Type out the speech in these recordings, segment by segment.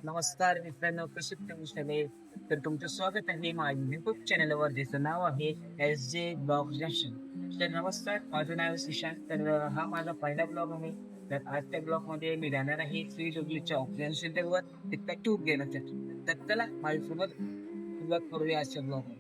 नमस्कार मित्रांनो, कसे तुम्ही सगळे? तर तुमचं स्वागत आहे माझ्या यूट्यूब चॅनलवर, ज्याचं नाव आहे एस जे ब्लॉग जंक्शन. तर नमस्कार, माझं नाव आहे सुशांत. तर हा माझा पहिला ब्लॉग आहे. तर आजच्या ब्लॉगमध्ये मी जाणार आहे श्री जोगलीच्या ऑक्सिजन सेंटरवर तिथं ट्यूब घेण्यासाठी. तर चला माझ्यासोबत सुरुवात करूया आजच्या ब्लॉग.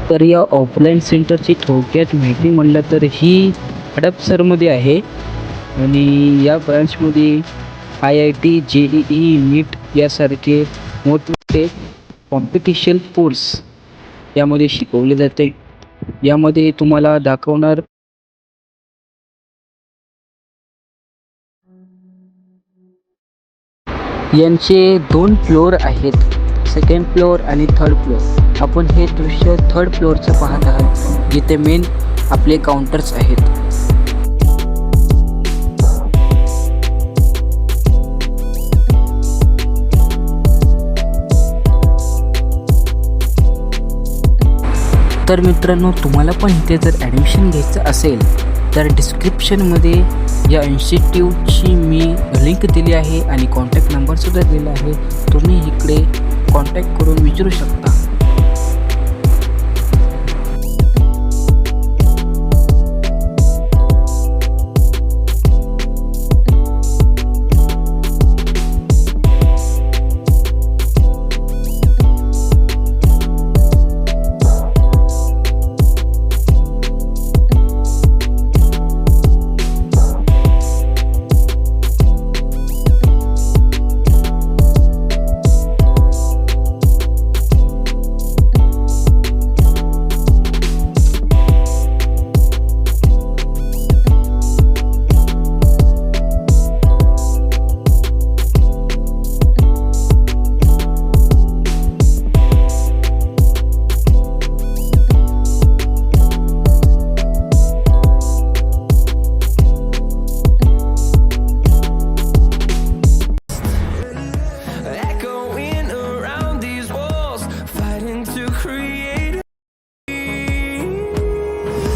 तर या ऑफलाईन सेंटरची थोडक्यात माहिती म्हणलं तर ही हडपसरमध्ये आहे आणि या ब्रांचमध्ये IIT, JEE, नीट यासारखे मोठमोठे कॉम्पिटिशन कोर्स यामध्ये शिकवले जाते. यामध्ये तुम्हाला दाखवणार यांचे 2 फ्लोअर आहेत, सेकंड फ्लोअर आणि थर्ड फ्लोअर. आपण हे दृश्य थर्ड फ्लोअरचं पाहत आहात, जिथे मेन आपले काउंटर्स आहेत. तर मित्रांनो, तुम्हाला पण इथे जर ॲडमिशन घ्यायचं असेल तर डिस्क्रिप्शनमध्ये या इन्स्टिट्यूटची मी लिंक दिली आहे आणि कॉन्टॅक्ट नंबरसुद्धा दिला आहे. तुम्ही इकडे कॉन्टॅक्ट करून विचारू शकता.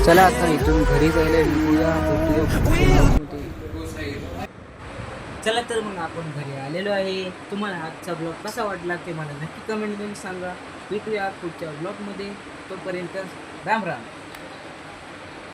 चला आता इथून घरी जायला निघूया. चला तर मग आपण घरी आलेलो आहे. तुम्हाला आजचा ब्लॉग कसा वाटला ते मला नक्की कमेंटमध्ये सांगा. भेटूया पुढच्या ब्लॉगमध्ये. तोपर्यंत राम राम.